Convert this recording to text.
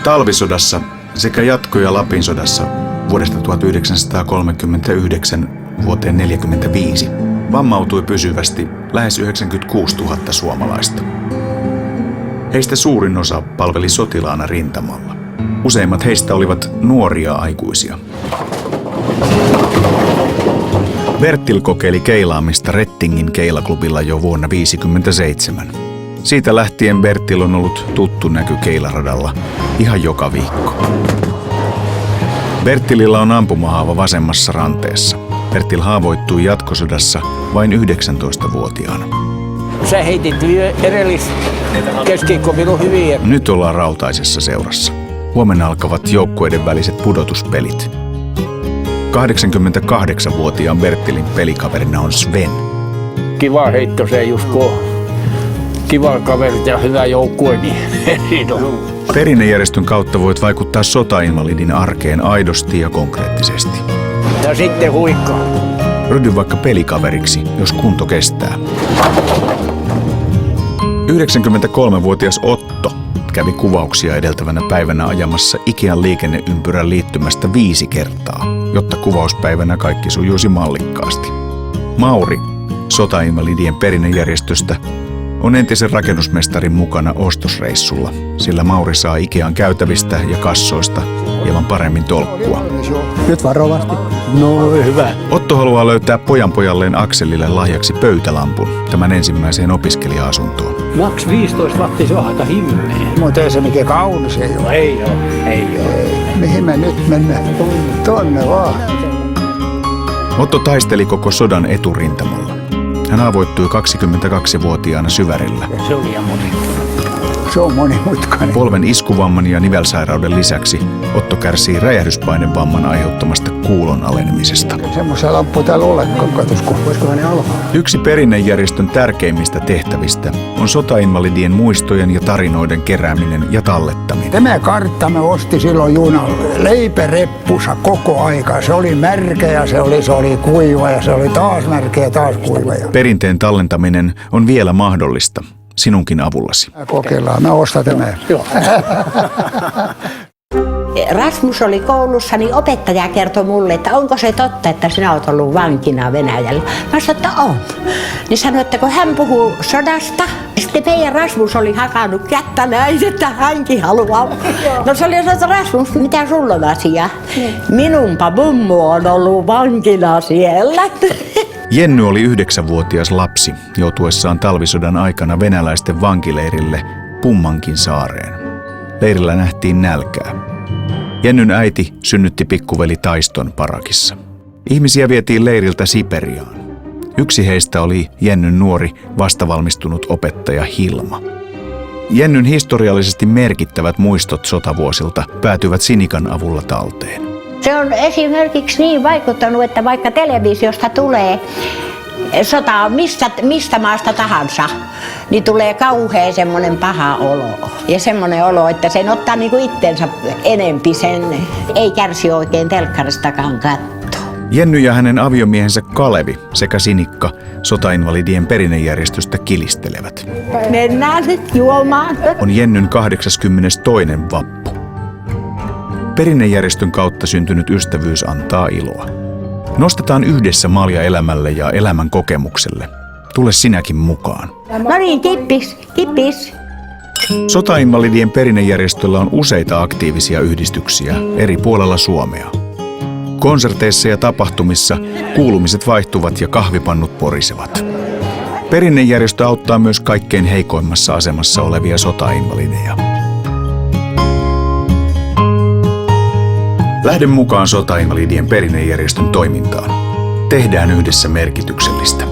Talvisodassa sekä jatko- ja Lapin sodassa vuodesta 1939 vuoteen 1945 vammautui pysyvästi lähes 96 000 suomalaista. Heistä suurin osa palveli sotilaana rintamalla. Useimmat heistä olivat nuoria aikuisia. Bertil kokeili keilaamista Rettingin keilaklubilla jo vuonna 1957. Siitä lähtien Bertil on ollut tuttu näky keilaradalla ihan joka viikko. Bertilillä on ampumahaava vasemmassa ranteessa. Bertil haavoittui jatkosodassa vain 19-vuotiaana. Sä heitit keskiikko minun hyviä. Nyt ollaan rautaisessa seurassa. Huomenna alkavat joukkueiden väliset pudotuspelit. 88-vuotiaan Bertilin pelikaverina on Sven. Kiva heitto se just kun kiva kaverit ja hyvä joukkue, niin siinä on. Perinnejärjestön kautta voit vaikuttaa sotainvalidin arkeen aidosti ja konkreettisesti. Ja sitten huikkaa. Ryhdy vaikka pelikaveriksi, jos kunto kestää. 93-vuotias Otto kävi kuvauksia edeltävänä päivänä ajamassa Ikean liikenneympyrän liittymästä 5 kertaa, jotta kuvauspäivänä kaikki sujuisi mallikkaasti. Mauri, sotainvalidien perinnejärjestöstä, on entisen rakennusmestarin mukana ostosreissulla, sillä Mauri saa Ikean käytävistä ja kassoista hieman paremmin tolkkua. Nyt varovasti. No hyvä. Otto haluaa löytää pojanpojalleen Akselille lahjaksi pöytälampun tämän ensimmäiseen opiskelija-asuntoon. Maks 15 wattia, se on aika himmeä. Mutta ei se mikään kaunis ei ole. Ei ole. Mihin me nyt mennään? Tonne vaan. Otto taisteli koko sodan eturintamalla. Hän haavoittui 22-vuotiaana Syvärillä. Se on liian monimutkainen. Se on monimutkainen. Polven iskuvamman ja nivelsairauden lisäksi Otto kärsii räjähdyspainevamman aiheuttamasta kuulon alenemisesta. Semmoisia lampuja täällä olekaan, katusku. Voisikohan ne alhaa? Yksi perinnejärjestön tärkeimmistä tehtävistä on sotainvalidien muistojen ja tarinoiden kerääminen ja tallettaminen. Tämä kartta me osti silloin junalla leipereppusa koko aika. Se oli märkä ja se oli kuiva ja se oli taas märkä ja taas kuiva. Perinteen tallentaminen on vielä mahdollista. Sinunkin avullasi. Kokeillaan, mä ostan tämän. Rasmus oli koulussa, niin opettaja kertoi mulle, että onko se totta, että sinä olet ollut vankina Venäjällä. Mä sanoin, että on. Niin sanoi, että kun hän puhuu sodasta, sitten meidän Rasmus oli hakannut kättä näin, että hänkin haluaa. No se oli sanonut, että Rasmus, mitä sulla on asia? Minunpa mummu on ollut vankina siellä. Jenny oli 9-vuotias lapsi joutuessaan talvisodan aikana venäläisten vankileirille Pummankin saareen. Leirillä nähtiin nälkää. Jennyn äiti synnytti pikkuveli Taiston parakissa. Ihmisiä vietiin leiriltä Siperiaan. Yksi heistä oli Jennyn nuori vastavalmistunut opettaja Hilma. Jennyn historiallisesti merkittävät muistot sotavuosilta päätyvät Sinikan avulla talteen. Se on esimerkiksi niin vaikuttanut, että vaikka televisiosta tulee sota mistä maasta tahansa, niin tulee kauhean semmoinen paha olo. Ja semmoinen olo, että sen ottaa niinku itsensä enempi sen, ei kärsi oikein telkkaristakaan katsoa. Jenny ja hänen aviomiehensä Kalevi sekä Sinikka sotainvalidien perinnejärjestöstä kilistelevät. Mennään nyt juomaan. On Jennyn 82. vappu. Perinnejärjestön kautta syntynyt ystävyys antaa iloa. Nostetaan yhdessä malja elämälle ja elämän kokemukselle. Tule sinäkin mukaan. No niin, kippis. Sotainvalidien perinnejärjestöllä on useita aktiivisia yhdistyksiä eri puolella Suomea. Konserteissa ja tapahtumissa kuulumiset vaihtuvat ja kahvipannut porisevat. Perinnejärjestö auttaa myös kaikkein heikoimmassa asemassa olevia sotainvalideja. Lähde mukaan sotainvalidien perinnejärjestön toimintaan. Tehdään yhdessä merkityksellistä.